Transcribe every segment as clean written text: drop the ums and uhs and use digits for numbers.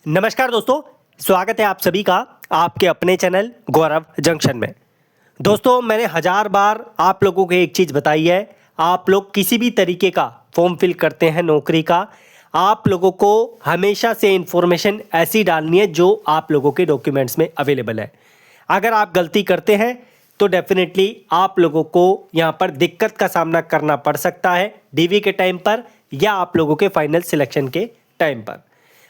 नमस्कार दोस्तों, स्वागत है आप सभी का आपके अपने चैनल गौरव जंक्शन में। दोस्तों, मैंने हजार बार आप लोगों को एक चीज़ बताई है, आप लोग किसी भी तरीके का फॉर्म फिल करते हैं नौकरी का, आप लोगों को हमेशा से इन्फॉर्मेशन ऐसी डालनी है जो आप लोगों के डॉक्यूमेंट्स में अवेलेबल है। अगर आप गलती करते हैं तो डेफिनेटली आप लोगों को यहाँ पर दिक्कत का सामना करना पड़ सकता है डीवी के टाइम पर या आप लोगों के फाइनल सिलेक्शन के टाइम पर।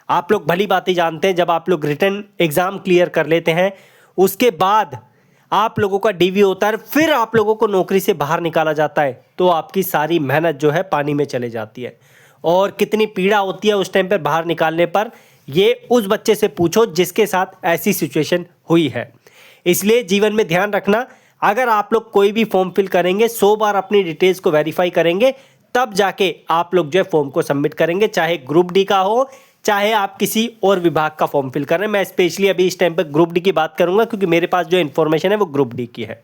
आप लोग भली बात ही जानते हैं, जब आप लोग रिटन एग्ज़ाम क्लियर कर लेते हैं उसके बाद आप लोगों का डीवी होता है, फिर आप लोगों को नौकरी से बाहर निकाला जाता है, तो आपकी सारी मेहनत जो है पानी में चले जाती है। और कितनी पीड़ा होती है उस टाइम पर बाहर निकालने पर, ये उस बच्चे से पूछो जिसके साथ ऐसी सिचुएशन हुई है। इसलिए जीवन में ध्यान रखना, अगर आप लोग कोई भी फॉर्म फिल करेंगे 100 बार अपनी डिटेल्स को वेरीफाई करेंगे, तब जाके आप लोग जो है फॉर्म को सबमिट करेंगे, चाहे ग्रुप डी का हो चाहे आप किसी और विभाग का फॉर्म फिल कर रहे हैं। मैं स्पेशली अभी इस टाइम पर ग्रुप डी की बात करूंगा क्योंकि मेरे पास जो इन्फॉर्मेशन है वो ग्रुप डी की है।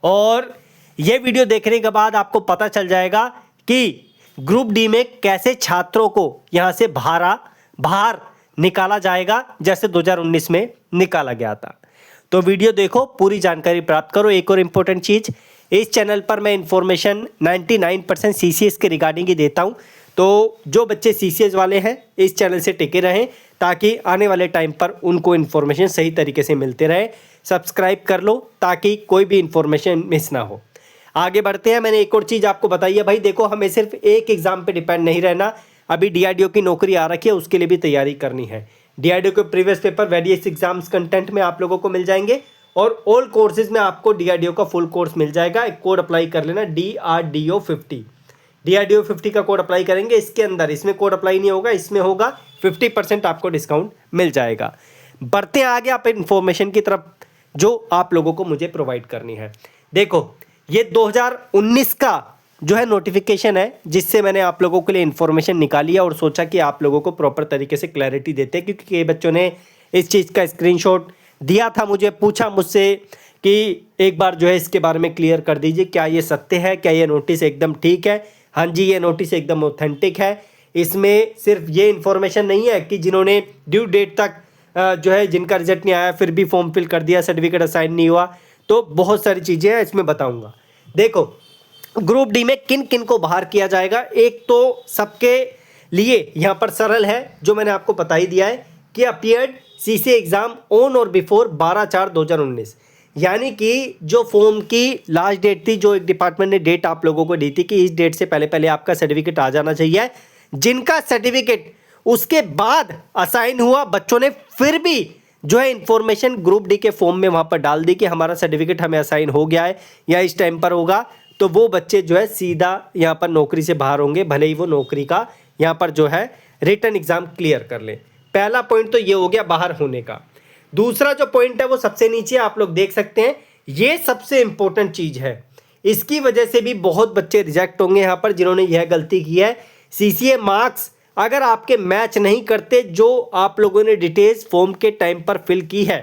और ये वीडियो देखने के बाद आपको पता चल जाएगा कि ग्रुप डी में कैसे छात्रों को यहाँ से बाहर निकाला जाएगा, जैसे 2019 में निकाला गया था। तो वीडियो देखो, पूरी जानकारी प्राप्त करो। एक और इम्पोर्टेंट चीज़, इस चैनल पर मैं इन्फॉर्मेशन 99% CCS के रिगार्डिंग ही देता हूँ, तो जो बच्चे CCS वाले हैं इस चैनल से टिके रहें ताकि आने वाले टाइम पर उनको इन्फॉर्मेशन सही तरीके से मिलते रहे। सब्सक्राइब कर लो ताकि कोई भी इन्फॉर्मेशन मिस ना हो। आगे बढ़ते हैं। मैंने एक और चीज़ आपको बताई है भाई, देखो हमें सिर्फ एक एग्ज़ाम पे डिपेंड नहीं रहना। अभी DRDO की नौकरी आ रखी है, उसके लिए भी तैयारी करनी है। DRDO के previous paper various exams content में आप लोगों को मिल जाएंगे और ऑल कोर्सेज में आपको DRDO का फुल कोर्स मिल जाएगा। एक कोड अप्लाई कर लेना, DRDO 50। DRDO 50 का कोड अप्लाई करेंगे, इसके अंदर इसमें कोड अप्लाई नहीं होगा, इसमें होगा 50% आपको डिस्काउंट मिल जाएगा। बढ़ते हैं आगे आप इन्फॉर्मेशन की तरफ जो आप लोगों को मुझे प्रोवाइड करनी है। देखो, ये 2019 का जो है नोटिफिकेशन है, जिससे मैंने आप लोगों के लिए इन्फॉर्मेशन निकाली है और सोचा कि आप लोगों को प्रॉपर तरीके से क्लैरिटी देते हैं, क्योंकि कई बच्चों ने इस चीज़ का स्क्रीनशॉट दिया था मुझे, पूछा मुझसे कि एक बार जो है इसके बारे में क्लियर कर दीजिए, क्या ये सत्य है, क्या ये नोटिस एकदम ठीक है। हाँ जी, ये नोटिस एकदम ऑथेंटिक है। इसमें सिर्फ ये इन्फॉर्मेशन नहीं है कि जिन्होंने ड्यू डेट तक जो है जिनका रिजल्ट नहीं आया फिर भी फॉर्म फिल कर दिया, सर्टिफिकेट असाइन नहीं हुआ, तो बहुत सारी चीज़ें हैं इसमें बताऊंगा। देखो, ग्रुप डी में किन किन को बाहर किया जाएगा, एक तो सबके लिए यहाँ पर सरल है जो मैंने आपको बता ही दिया है कि अपीयर्ड CCA एग्ज़ाम ऑन और बिफोर 12/4/2019, यानी कि जो फॉर्म की लास्ट डेट थी, जो एक डिपार्टमेंट ने डेट आप लोगों को दी थी कि इस डेट से पहले पहले आपका सर्टिफिकेट आ जाना चाहिए। जिनका सर्टिफिकेट उसके बाद असाइन हुआ, बच्चों ने फिर भी जो है इन्फॉर्मेशन ग्रुप डी के फॉर्म में वहाँ पर डाल दी कि हमारा सर्टिफिकेट हमें असाइन हो गया है या इस टाइम पर होगा, तो वो बच्चे जो है सीधा यहाँ पर नौकरी से बाहर होंगे, भले ही वो नौकरी का यहाँ पर जो है रिटन एग्ज़ाम क्लियर कर ले। पहला पॉइंट तो ये हो गया बाहर होने का। दूसरा जो पॉइंट है वो सबसे नीचे आप लोग देख सकते हैं, ये सबसे इंपॉर्टेंट चीज़ है। इसकी वजह से भी बहुत बच्चे रिजेक्ट होंगे यहाँ पर जिन्होंने यह गलती की है। CCA मार्क्स अगर आपके मैच नहीं करते जो आप लोगों ने डिटेल्स फॉर्म के टाइम पर फिल की है,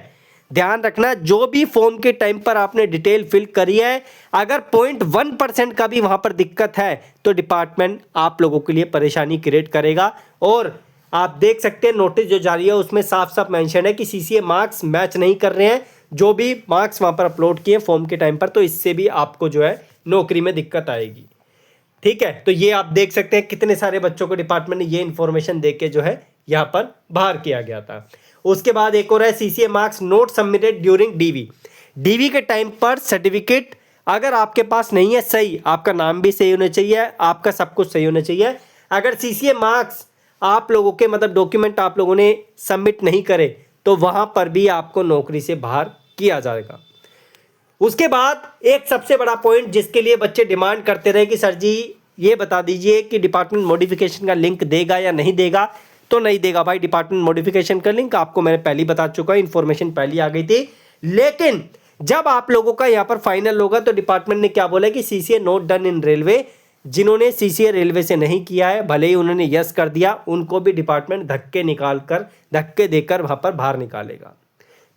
ध्यान रखना, जो भी फॉर्म के टाइम पर आपने डिटेल फिल करी है, अगर 0.1% का भी वहाँ पर दिक्कत है तो डिपार्टमेंट आप लोगों के लिए परेशानी क्रिएट करेगा। और आप देख सकते हैं नोटिस जो जारी है उसमें साफ साफ मेंशन है कि CCA मार्क्स मैच नहीं कर रहे हैं, जो भी मार्क्स वहाँ पर अपलोड किए फॉर्म के टाइम पर, तो इससे भी आपको जो है नौकरी में दिक्कत आएगी। ठीक है, तो ये आप देख सकते हैं कितने सारे बच्चों को डिपार्टमेंट ने ये इन्फॉर्मेशन दे के जो है यहाँ पर बाहर किया गया था। उसके बाद एक और है CCA marks note submitted during DV के टाइम पर सर्टिफिकेट अगर आपके पास नहीं है सही, आपका नाम भी सही होना चाहिए, आपका सब कुछ सही होना चाहिए। अगर CCA मार्क्स आप लोगों के मतलब डॉक्यूमेंट आप लोगों ने सबमिट नहीं करे तो वहाँ पर भी आपको नौकरी से बाहर किया जाएगा। उसके बाद एक सबसे बड़ा पॉइंट जिसके लिए बच्चे डिमांड करते रहे कि सर जी ये बता दीजिए कि डिपार्टमेंट मॉडिफिकेशन का लिंक देगा या नहीं देगा, तो नहीं देगा भाई। डिपार्टमेंट मॉडिफिकेशन का लिंक आपको मैंने पहले ही बता चुका, इन्फॉर्मेशन पहले आ गई थी। लेकिन जब आप लोगों का यहाँ पर फाइनल होगा तो डिपार्टमेंट ने क्या बोला कि CCA not done in railway, जिन्होंने CCA रेलवे से नहीं किया है, भले ही उन्होंने यस कर दिया, उनको भी डिपार्टमेंट धक्के देकर वहाँ पर बाहर निकालेगा।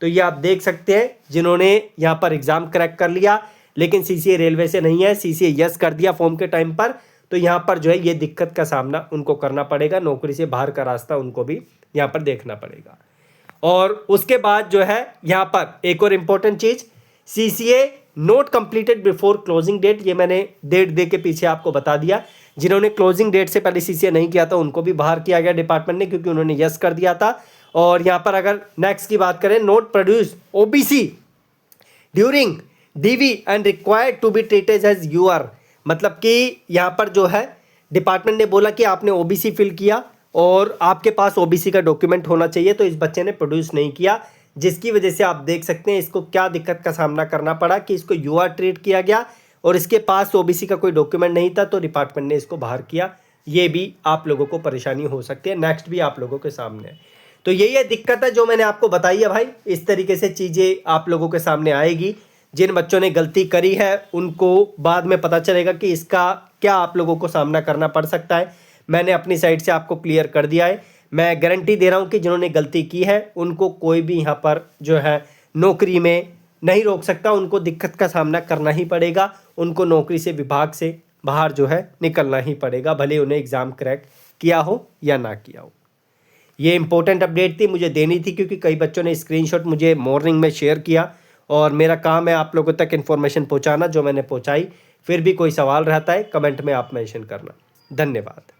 तो ये आप देख सकते हैं, जिन्होंने यहाँ पर एग्ज़ाम क्रैक कर लिया लेकिन CCA रेलवे से नहीं है, CCA यस कर दिया फॉर्म के टाइम पर, तो यहाँ पर जो है ये दिक्कत का सामना उनको करना पड़ेगा, नौकरी से बाहर का रास्ता उनको भी यहाँ पर देखना पड़ेगा। और उसके बाद जो है यहाँ पर एक और इम्पोर्टेंट चीज़, CCA not completed before closing date, ये मैंने डेट दे के पीछे आपको बता दिया। जिन्होंने क्लोजिंग डेट से पहले CCA नहीं किया था उनको भी बाहर किया गया डिपार्टमेंट ने, क्योंकि उन्होंने यस कर दिया था। और यहाँ पर अगर नेक्स्ट की बात करें, not produce OBC during DV and required to be treated as UR, मतलब कि यहाँ पर जो है डिपार्टमेंट ने बोला कि आपने OBC फिल किया और आपके पास OBC का डॉक्यूमेंट होना चाहिए, तो इस बच्चे ने प्रोड्यूस नहीं किया, जिसकी वजह से आप देख सकते हैं इसको क्या दिक्कत का सामना करना पड़ा कि इसको UR ट्रीट किया गया और इसके पास OBC का कोई डॉक्यूमेंट नहीं था, तो डिपार्टमेंट ने इसको बाहर किया। ये भी आप लोगों को परेशानी हो सकती है। नेक्स्ट भी आप लोगों के सामने है। तो यही दिक्कत है जो मैंने आपको बताई है भाई। इस तरीके से चीज़ें आप लोगों के सामने आएगी। जिन बच्चों ने गलती करी है उनको बाद में पता चलेगा कि इसका क्या आप लोगों को सामना करना पड़ सकता है। मैंने अपनी साइड से आपको क्लियर कर दिया है। मैं गारंटी दे रहा हूँ कि जिन्होंने गलती की है उनको कोई भी यहाँ पर जो है नौकरी में नहीं रोक सकता, उनको दिक्कत का सामना करना ही पड़ेगा। उनको नौकरी से, विभाग से बाहर जो है निकलना ही पड़ेगा, भले उन्हें एग्ज़ाम क्रैक किया हो या ना किया हो। ये इंपॉर्टेंट अपडेट थी, मुझे देनी थी, क्योंकि कई बच्चों ने स्क्रीनशॉट मुझे मॉर्निंग में शेयर किया और मेरा काम है आप लोगों तक इन्फॉर्मेशन पहुंचाना, जो मैंने पहुंचाई। फिर भी कोई सवाल रहता है कमेंट में आप मेंशन करना। धन्यवाद।